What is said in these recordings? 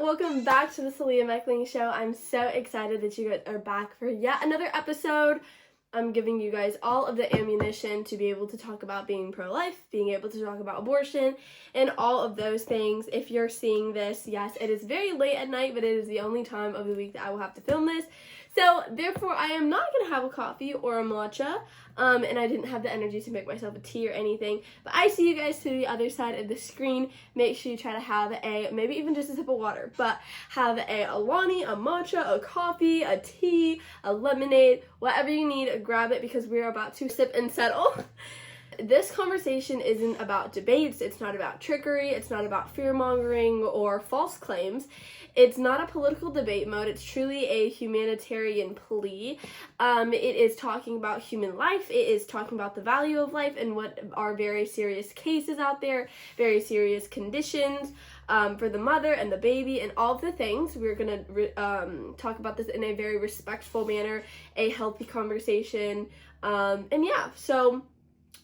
Welcome back to the soliamechling show. I'm so excited that you guys are back for yet another episode. I'm giving you guys all of the ammunition to be able to talk about being pro-life, being able to talk about abortion, and all of those things. If you're seeing this, yes, it is very late at night, but it is the only time of the week that I will have to film this. So, therefore, I am not going to have a coffee or a matcha, and I didn't have the energy to make myself a tea or anything. But I see you guys to the other side of the screen. Make sure you try to have maybe even just a sip of water, but have a Alani, a matcha, a coffee, a tea, a lemonade, whatever you need, grab it because we're about to sip and settle. This conversation isn't about debates, it's not about trickery, it's not about fear-mongering or false claims. It's not a political debate mode, it's truly a humanitarian plea. It is talking about human life, it is talking about the value of life and what are very serious cases out there, very serious conditions for the mother and the baby and all of the things. We're going to talk about this in a very respectful manner, a healthy conversation, so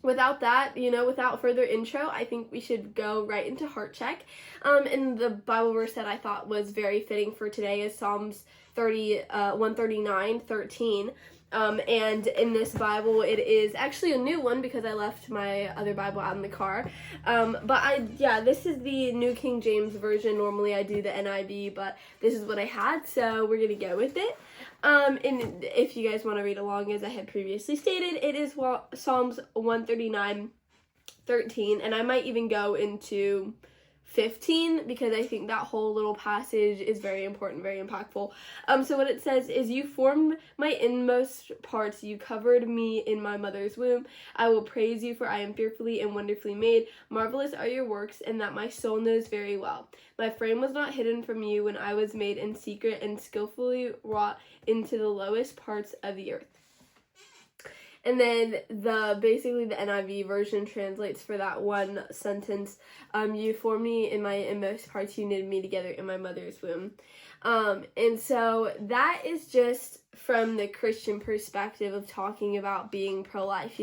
without that, without further intro, I think we should go right into heart check. And the Bible verse that I thought was very fitting for today is Psalms 139:13. And in this Bible, it is actually a new one because I left my other Bible out in the car. This is the New King James Version. Normally I do the NIV, but this is what I had, so we're gonna go with it. And if you guys want to read along, as I had previously stated, it is Psalms 139:13, and I might even go into 15 because I think that whole little passage is very important, very impactful. So what it says is, "You formed my inmost parts, you covered me in my mother's womb. I will praise you, for I am fearfully and wonderfully made. Marvelous are your works, and that my soul knows very well. My frame was not hidden from you when I was made in secret and skillfully wrought into the lowest parts of the earth." And then basically the NIV version translates for that one sentence, "You formed me in my inmost parts, you knitted me together in my mother's womb." And so that is just from the Christian perspective of talking about being pro-life.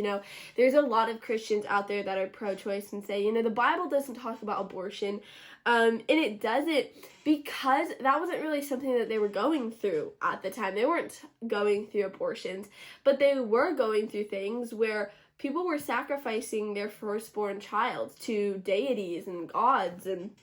There's a lot of Christians out there that are pro-choice and say, the Bible doesn't talk about abortion. And it doesn't, because that wasn't really something that they were going through at the time. They weren't going through abortions, but they were going through things where people were sacrificing their firstborn child to deities and gods, and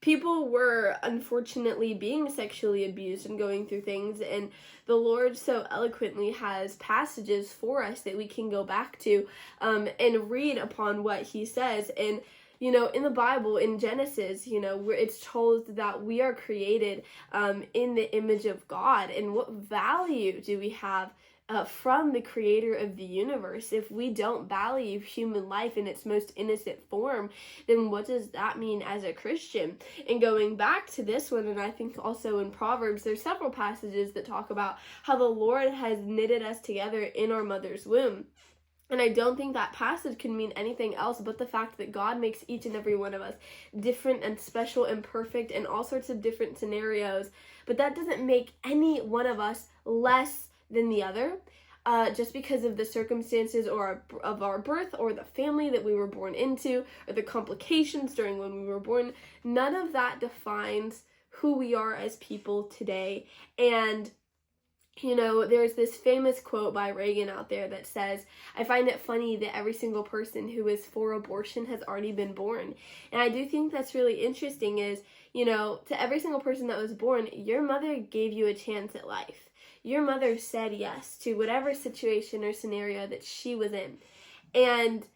people were unfortunately being sexually abused and going through things, and the Lord so eloquently has passages for us that we can go back to and read upon what he says. And in the Bible, in Genesis, where it's told that we are created in the image of God, and what value do we have from the creator of the universe? If we don't value human life in its most innocent form, then what does that mean as a Christian? And going back to this one, and I think also in Proverbs, there's several passages that talk about how the Lord has knitted us together in our mother's womb. And I don't think that passage can mean anything else but the fact that God makes each and every one of us different and special and perfect in all sorts of different scenarios. But that doesn't make any one of us less than the other, just because of the circumstances of our birth, or the family that we were born into, or the complications during when we were born. None of that defines who we are as people today. And there's this famous quote by Reagan out there that says, "I find it funny that every single person who is for abortion has already been born." And I do think that's really interesting is, to every single person that was born, your mother gave you a chance at life. Your mother said yes to whatever situation or scenario that she was in. And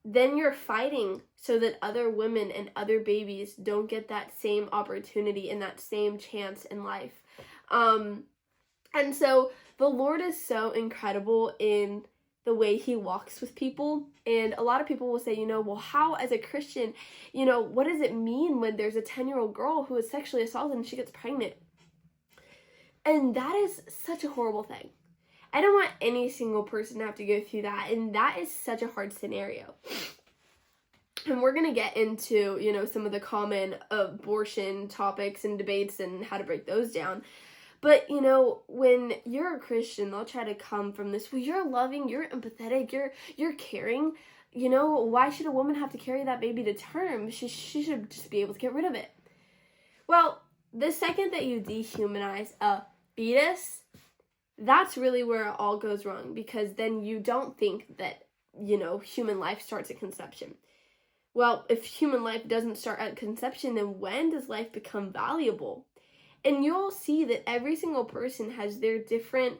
then you're fighting so that other women and other babies don't get that same opportunity and that same chance in life. And so the Lord is so incredible in the way he walks with people. And a lot of people will say, well, how as a Christian, what does it mean when there's a 10-year-old girl who is sexually assaulted and she gets pregnant? And that is such a horrible thing. I don't want any single person to have to go through that. And that is such a hard scenario. And we're going to get into, some of the common abortion topics and debates and how to break those down. But, when you're a Christian, they'll try to come from this, well, you're loving, you're empathetic, you're caring. Why should a woman have to carry that baby to term? She should just be able to get rid of it. Well, the second that you dehumanize a fetus, that's really where it all goes wrong, because then you don't think that, human life starts at conception. Well, if human life doesn't start at conception, then when does life become valuable? And you'll see that every single person has their different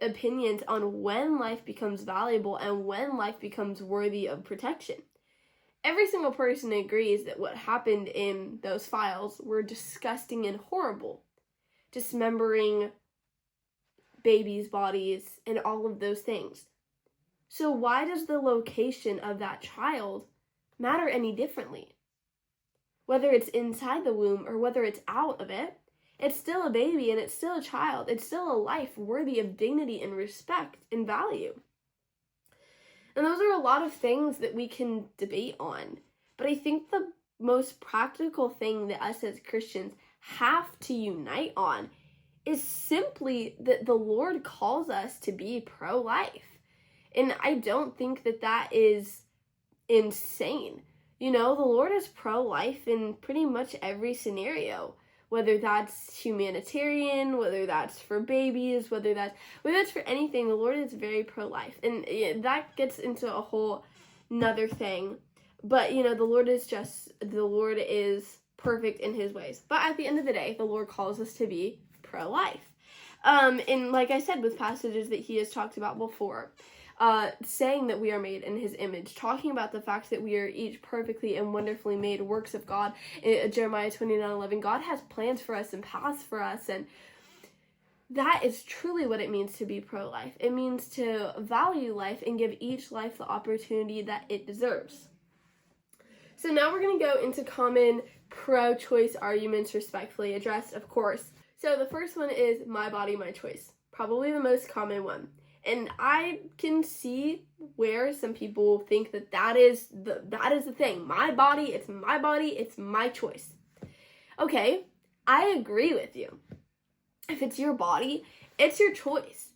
opinions on when life becomes valuable and when life becomes worthy of protection. Every single person agrees that what happened in those files were disgusting and horrible. Dismembering babies' bodies and all of those things. So why does the location of that child matter any differently? Whether it's inside the womb or whether it's out of it, it's still a baby and it's still a child. It's still a life worthy of dignity and respect and value. And those are a lot of things that we can debate on. But I think the most practical thing that us as Christians have to unite on is simply that the Lord calls us to be pro-life. And I don't think that that is insane. The Lord is pro-life in pretty much every scenario, whether that's humanitarian, whether that's for babies, whether that's for anything. The Lord is very pro-life. And that gets into a whole nother thing. But, the Lord is perfect in his ways. But at the end of the day, the Lord calls us to be pro-life. And like I said, with passages that he has talked about before, saying that we are made in his image, talking about the fact that we are each perfectly and wonderfully made works of God. In Jeremiah 29:11, God has plans for us and paths for us, and that is truly what it means to be pro-life. It means to value life and give each life the opportunity that it deserves. So now we're going to go into common pro-choice arguments, respectfully addressed, of course. So the first one is my body, my choice. Probably the most common one. And I can see where some people think that is the thing. My body, it's my choice. Okay, I agree with you. If it's your body, it's your choice.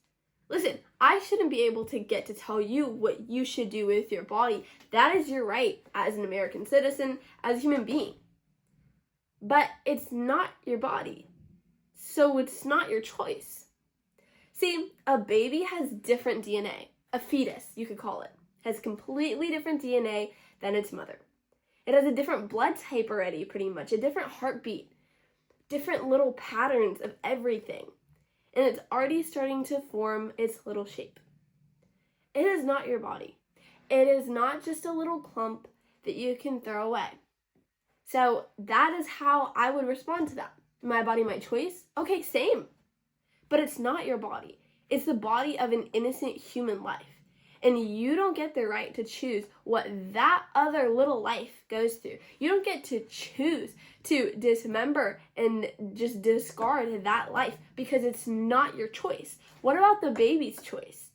Listen, I shouldn't be able to get to tell you what you should do with your body. That is your right as an American citizen, as a human being. But it's not your body. So it's not your choice. See, a baby has different DNA. A fetus, you could call it, has completely different DNA than its mother. It has a different blood type already, pretty much, a different heartbeat, different little patterns of everything. And it's already starting to form its little shape. It is not your body. It is not just a little clump that you can throw away. So that is how I would respond to that. My body, my choice? Okay, same. But it's not your body. It's the body of an innocent human life. And you don't get the right to choose what that other little life goes through. You don't get to choose to dismember and just discard that life because it's not your choice. What about the baby's choice?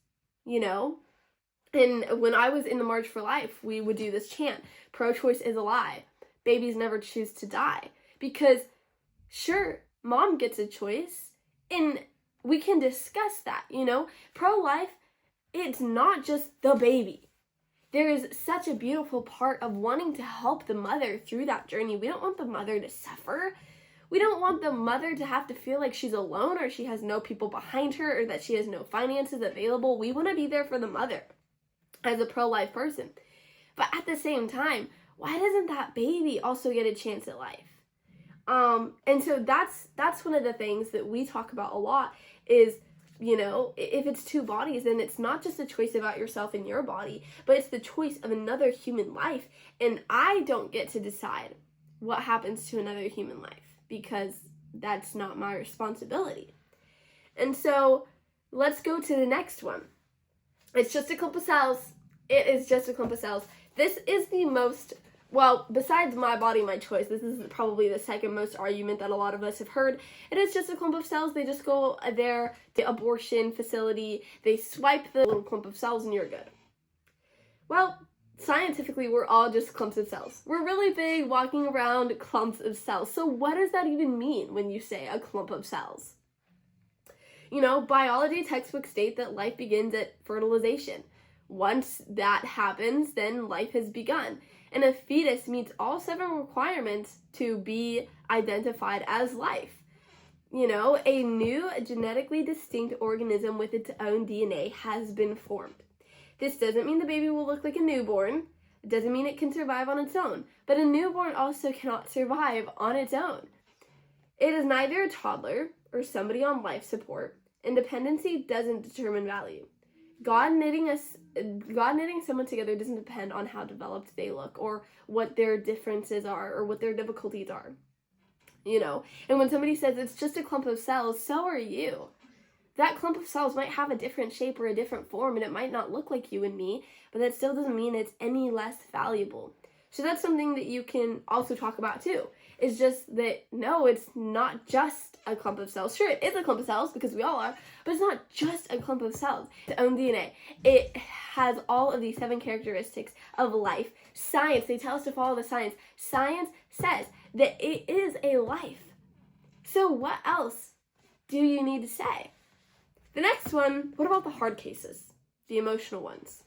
And when I was in the March for Life, we would do this chant, pro-choice is a lie. Babies never choose to die. Because sure, mom gets a choice, and we can discuss that, Pro-life, it's not just the baby. There is such a beautiful part of wanting to help the mother through that journey. We don't want the mother to suffer. We don't want the mother to have to feel like she's alone or she has no people behind her or that she has no finances available. We want to be there for the mother as a pro-life person. But at the same time, why doesn't that baby also get a chance at life? And so that's one of the things that we talk about a lot is, if it's two bodies, then it's not just a choice about yourself and your body, but it's the choice of another human life. And I don't get to decide what happens to another human life because that's not my responsibility. And so let's go to the next one. It's just a clump of cells. It is just a clump of cells. This is the most, besides my body, my choice, this is probably the second most argument that a lot of us have heard. It is just a clump of cells. They just go there, the abortion facility, they swipe the little clump of cells and you're good. Well, scientifically, we're all just clumps of cells. We're really big, walking around clumps of cells. So what does that even mean when you say a clump of cells? Biology textbooks state that life begins at fertilization. Once that happens, then life has begun. And a fetus meets all 7 requirements to be identified as life. A new genetically distinct organism with its own DNA has been formed. This doesn't mean the baby will look like a newborn. It doesn't mean it can survive on its own. But a newborn also cannot survive on its own. It is neither a toddler or somebody on life support, and dependency doesn't determine value. God knitting someone together doesn't depend on how developed they look or what their differences are or what their difficulties are. And when somebody says it's just a clump of cells, so are you. That clump of cells might have a different shape or a different form, and it might not look like you and me, but that still doesn't mean it's any less valuable. So that's something that you can also talk about too. It's just that, no, it's not just a clump of cells. Sure, it is a clump of cells because we all are, but it's not just a clump of cells. Its own DNA. It has all of these 7 characteristics of life. Science, they tell us to follow the science. Science says that it is a life. So what else do you need to say? The next one, what about the hard cases? The emotional ones,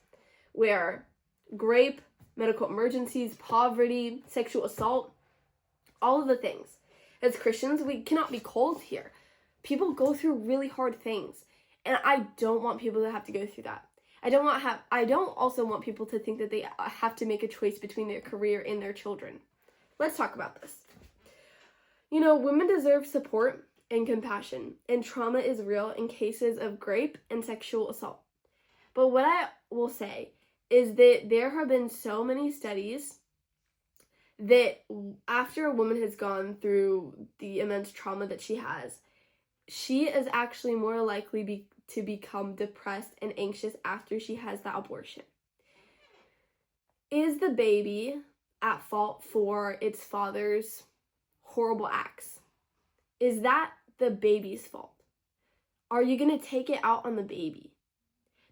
where rape, medical emergencies, poverty, sexual assault, all of the things. As Christians, we cannot be cold here. People go through really hard things, and I don't want people to have to go through that. I don't also want people to think that they have to make a choice between their career and their children. Let's talk about this. Women deserve support and compassion, and trauma is real in cases of rape and sexual assault. But what I will say is that there have been so many studies that after a woman has gone through the immense trauma that she is actually more likely to become depressed and anxious after she has that abortion. Is the baby at fault for its father's horrible acts? Is that the baby's fault? Are you going to take it out on the baby?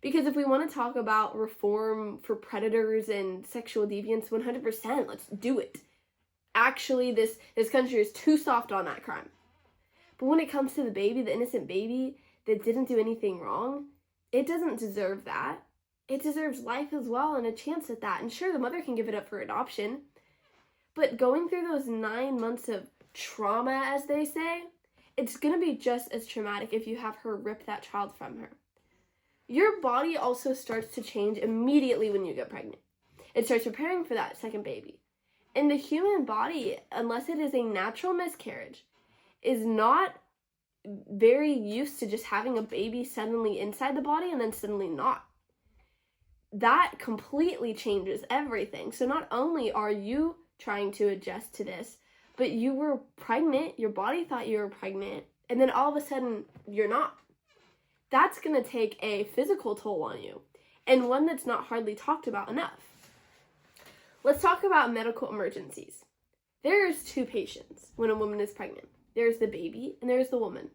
Because if we want to talk about reform for predators and sexual deviants, 100%, let's do it. Actually, this country is too soft on that crime. But when it comes to the baby, the innocent baby that didn't do anything wrong, it doesn't deserve that. It deserves life as well and a chance at that. And sure, the mother can give it up for adoption. But going through those 9 months of trauma, as they say, it's going to be just as traumatic if you have her rip that child from her. Your body also starts to change immediately when you get pregnant. It starts preparing for that second baby. And the human body, unless it is a natural miscarriage, is not very used to just having a baby suddenly inside the body and then suddenly not. That completely changes everything. So not only are you trying to adjust to this, but you were pregnant, your body thought you were pregnant, and then all of a sudden you're not. That's going to take a physical toll on you, and one that's not hardly talked about enough. Let's talk about medical emergencies. There's 2 patients when a woman is pregnant. There's the baby and there's the woman.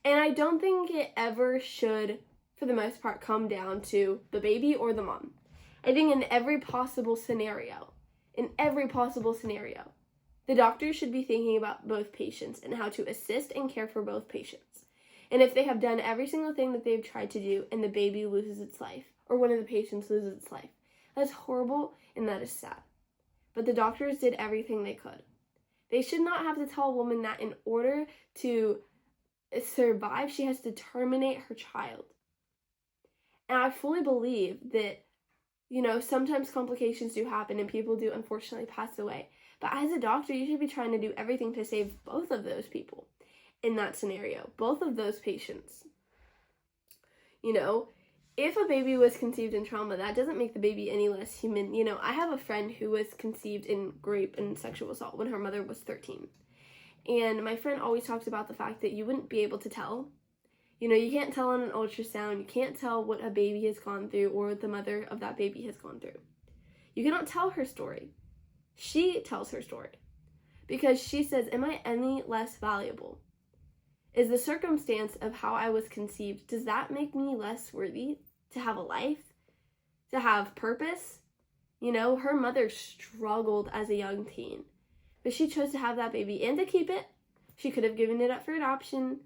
And I don't think it ever should, for the most part, come down to the baby or the mom. I think in every possible scenario, the doctor should be thinking about both patients and how to assist and care for both patients. And if they have done every single thing that they've tried to do and the baby loses its life, or one of the patients loses its life, that's horrible and that is sad. But the doctors did everything they could. They should not have to tell a woman that in order to survive, she has to terminate her child. And I fully believe that, sometimes complications do happen and people do unfortunately pass away. But as a doctor, you should be trying to do everything to save both of those people in that scenario, both of those patients. If a baby was conceived in trauma, that doesn't make the baby any less human. I have a friend who was conceived in rape and sexual assault when her mother was 13. And my friend always talks about the fact that you wouldn't be able to tell. You can't tell on an ultrasound. You can't tell what a baby has gone through or what the mother of that baby has gone through. You cannot tell her story. She tells her story. Because she says, am I any less valuable? Is the circumstance of how I was conceived, does that make me less worthy to have a life? To have purpose? Her mother struggled as a young teen. But she chose to have that baby and to keep it. She could have given it up for adoption.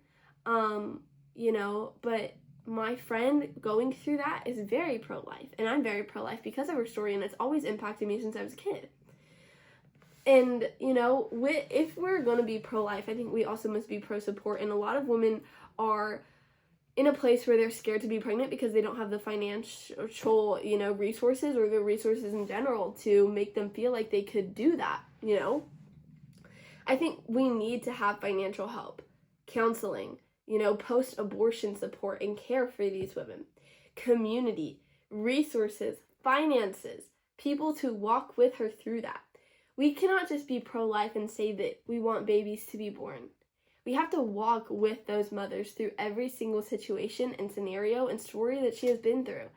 But my friend going through that is very pro-life. And I'm very pro-life because of her story, and it's always impacted me since I was a kid. And, if we're going to be pro-life, I think we also must be pro-support. And a lot of women are in a place where they're scared to be pregnant because they don't have the financial, resources or the resources in general to make them feel like they could do that, I think we need to have financial help, counseling, post-abortion support and care for these women, community, resources, finances, people to walk with her through that. We cannot just be pro-life and say that we want babies to be born. We have to walk with those mothers through every single situation and scenario and story that she has been through.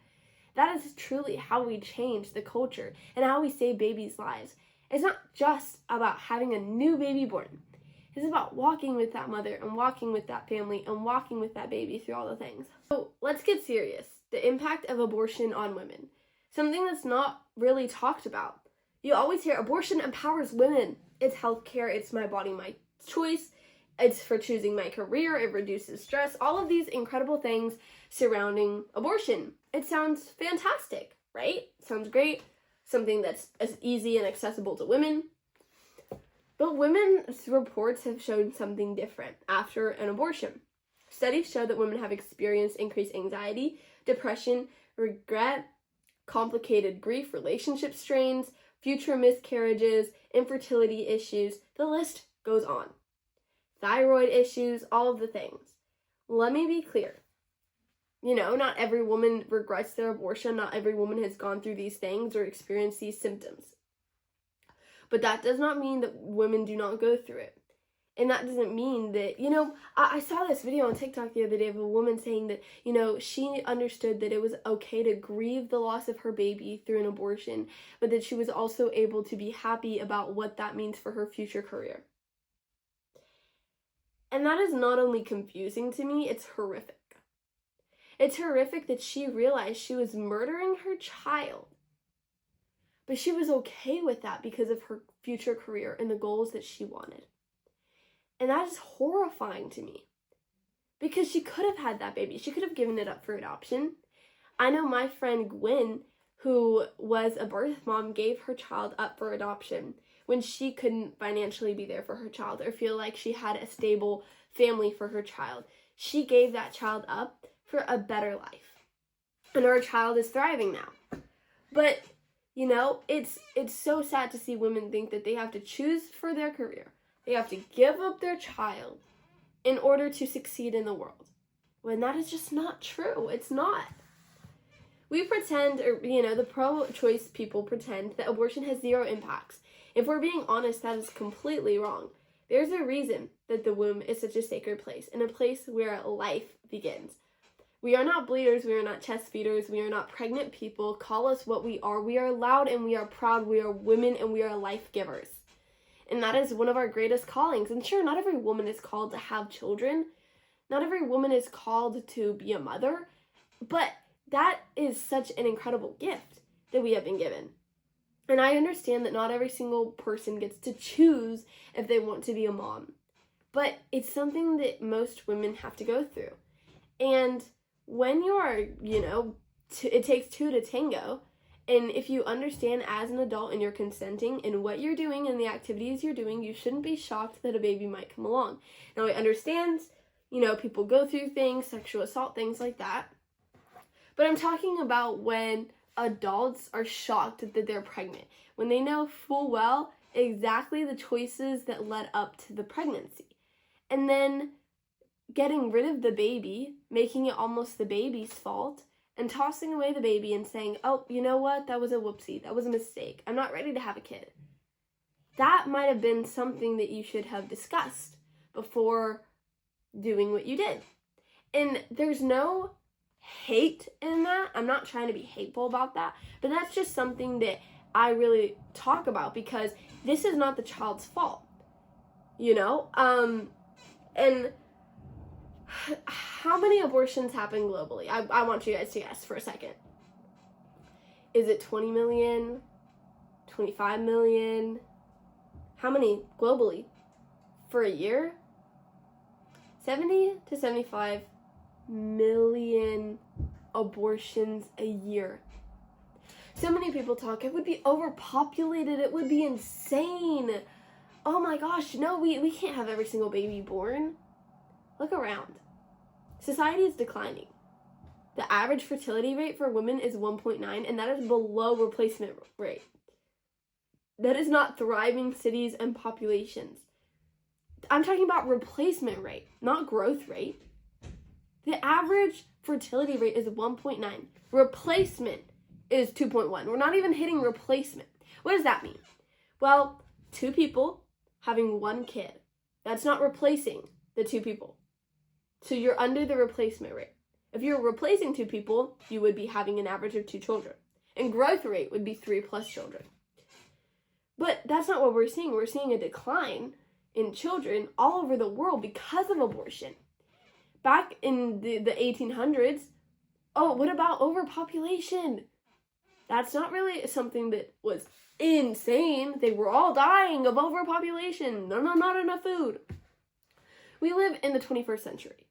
That is truly how we change the culture and how we save babies' lives. It's not just about having a new baby born. It's about walking with that mother and walking with that family and walking with that baby through all the things. So let's get serious. The impact of abortion on women. Something that's not really talked about. You always hear abortion empowers women. It's healthcare, it's my body, my choice. It's for choosing my career, it reduces stress, all of these incredible things surrounding abortion. It sounds fantastic, right? Sounds great. Something that's as easy and accessible to women. But women's reports have shown something different after an abortion. Studies show that women have experienced increased anxiety, depression, regret, complicated grief, relationship strains, future miscarriages, infertility issues. The list goes on. Thyroid issues, all of the things. Let me be clear. Not every woman regrets their abortion. Not every woman has gone through these things or experienced these symptoms. But that does not mean that women do not go through it. And that doesn't mean that, I saw this video on TikTok the other day of a woman saying that, she understood that it was okay to grieve the loss of her baby through an abortion, but that she was also able to be happy about what that means for her future career. And that is not only confusing to me, it's horrific. It's horrific that she realized she was murdering her child, but she was okay with that because of her future career and the goals that she wanted. And that is horrifying to me because she could have had that baby. She could have given it up for adoption. I know my friend Gwen, who was a birth mom, gave her child up for adoption when she couldn't financially be there for her child or feel like she had a stable family for her child. She gave that child up for a better life. And her child is thriving now. But, it's so sad to see women think that they have to choose for their career. They have to give up their child in order to succeed in the world. When that is just not true. It's not. We pretend, the pro-choice people pretend that abortion has zero impacts. If we're being honest, that is completely wrong. There's a reason that the womb is such a sacred place and a place where life begins. We are not bleeders, we are not chest feeders, we are not pregnant people. Call us what we are. We are loud and we are proud. We are women and we are life givers. And that is one of our greatest callings. And sure, not every woman is called to have children. Not every woman is called to be a mother. But that is such an incredible gift that we have been given. And I understand that not every single person gets to choose if they want to be a mom. But it's something that most women have to go through. And when you are, it takes two to tango. And if you understand as an adult and you're consenting in what you're doing and the activities you're doing, you shouldn't be shocked that a baby might come along. Now, I understand, people go through things, sexual assault, things like that. But I'm talking about when adults are shocked that they're pregnant, when they know full well exactly the choices that led up to the pregnancy. And then getting rid of the baby, making it almost the baby's fault, and tossing away the baby and saying, oh, you know what, that was a whoopsie, that was a mistake, I'm not ready to have a kid. That might have been something that you should have discussed before doing what you did. And there's no hate in that. I'm not trying to be hateful about that, but that's just something that I really talk about because this is not the child's fault, and how many abortions happen globally? I want you guys to guess for a second. Is it 20 million? 25 million? How many globally? For a year? 70 to 75 million abortions a year. So many people talk, it would be overpopulated, it would be insane. Oh my gosh, no, we can't have every single baby born. Look around. Society is declining. The average fertility rate for women is 1.9, and that is below replacement rate. That is not thriving cities and populations. I'm talking about replacement rate, not growth rate. The average fertility rate is 1.9. Replacement is 2.1. We're not even hitting replacement. What does that mean? Well, 2 people having 1 kid. That's not replacing the 2 people. So you're under the replacement rate. If you're replacing 2 people, you would be having an average of 2 children. And growth rate would be 3+ children. But that's not what we're seeing. We're seeing a decline in children all over the world because of abortion. Back in the 1800s, oh, what about overpopulation? That's not really something that was insane. They were all dying of overpopulation. Not enough food. We live in the 21st century.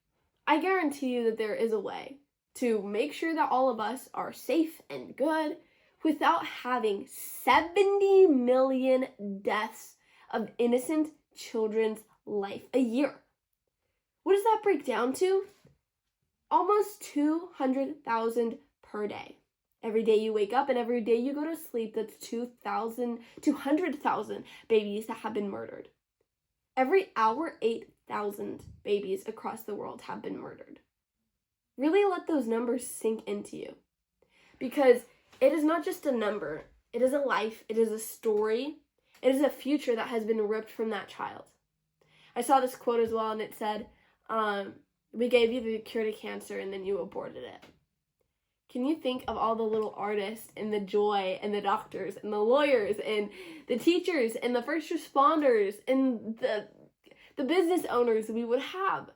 I guarantee you that there is a way to make sure that all of us are safe and good without having 70 million deaths of innocent children's life a year. What does that break down to? Almost 200,000 per day. Every day you wake up and every day you go to sleep, that's 200,000 babies that have been murdered. Every hour, 8,000 babies across the world have been murdered. Really let those numbers sink into you. Because it is not just a number. It is a life. It is a story. It is a future that has been ripped from that child. I saw this quote as well, and it said, we gave you the cure to cancer and then you aborted it. Can you think of all the little artists and the joy and the doctors and the lawyers and the teachers and the first responders and the business owners we would have?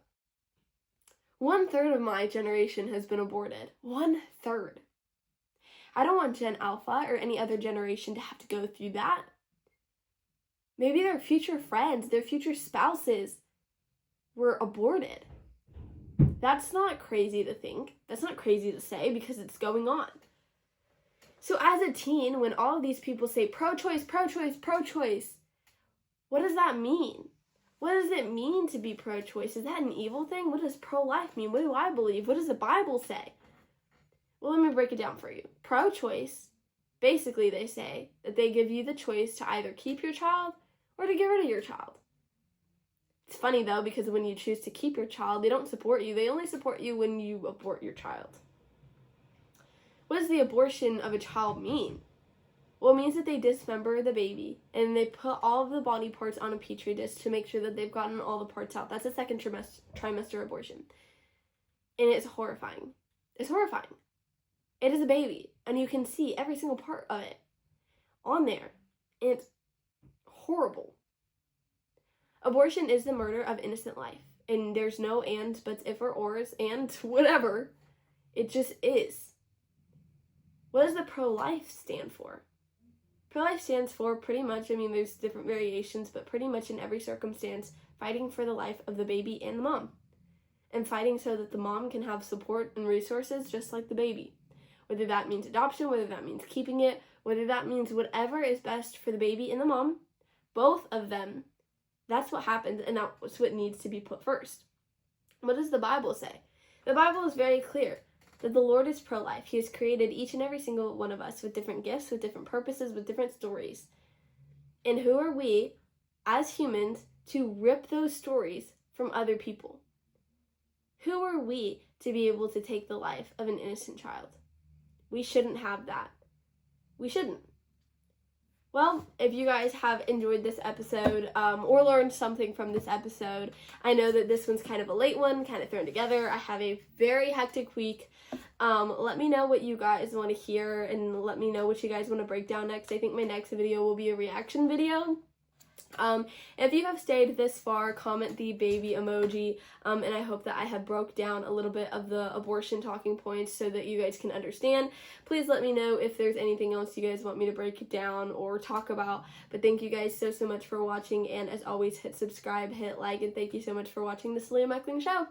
1/3 of my generation has been aborted. 1/3. I don't want Gen Alpha or any other generation to have to go through that. Maybe their future friends, their future spouses were aborted. That's not crazy to think. That's not crazy to say because it's going on. So as a teen, when all of these people say pro-choice, pro-choice, pro-choice, what does that mean? What does it mean to be pro-choice? Is that an evil thing? What does pro-life mean? What do I believe? What does the Bible say? Well, let me break it down for you. Pro-choice, basically they say that they give you the choice to either keep your child or to get rid of your child. It's funny, though, because when you choose to keep your child, they don't support you. They only support you when you abort your child. What does the abortion of a child mean? Well, it means that they dismember the baby, and they put all of the body parts on a petri dish to make sure that they've gotten all the parts out. That's a second trimester abortion. And it's horrifying. It's horrifying. It is a baby, and you can see every single part of it on there. And it's horrible. Abortion is the murder of innocent life, and there's no ands, buts, if, or ors, and whatever. It just is. What does the pro-life stand for? Pro-life stands for pretty much, there's different variations, but pretty much in every circumstance, fighting for the life of the baby and the mom. And fighting so that the mom can have support and resources just like the baby. Whether that means adoption, whether that means keeping it, whether that means whatever is best for the baby and the mom, both of them. That's what happens, and that's what needs to be put first. What does the Bible say? The Bible is very clear that the Lord is pro-life. He has created each and every single one of us with different gifts, with different purposes, with different stories. And who are we, as humans, to rip those stories from other people? Who are we to be able to take the life of an innocent child? We shouldn't have that. We shouldn't. Well, if you guys have enjoyed this episode or learned something from this episode, I know that this one's kind of a late one, kind of thrown together. I have a very hectic week. Let me know what you guys want to hear and let me know what you guys want to break down next. I think my next video will be a reaction video. If you have stayed this far, comment the baby emoji, and I hope that I have broke down a little bit of the abortion talking points so that you guys can understand. Please let me know if there's anything else you guys want me to break it down or talk about, but thank you guys so much for watching, and as always, hit subscribe, hit like, and thank you so much for watching the Soliamechling Show.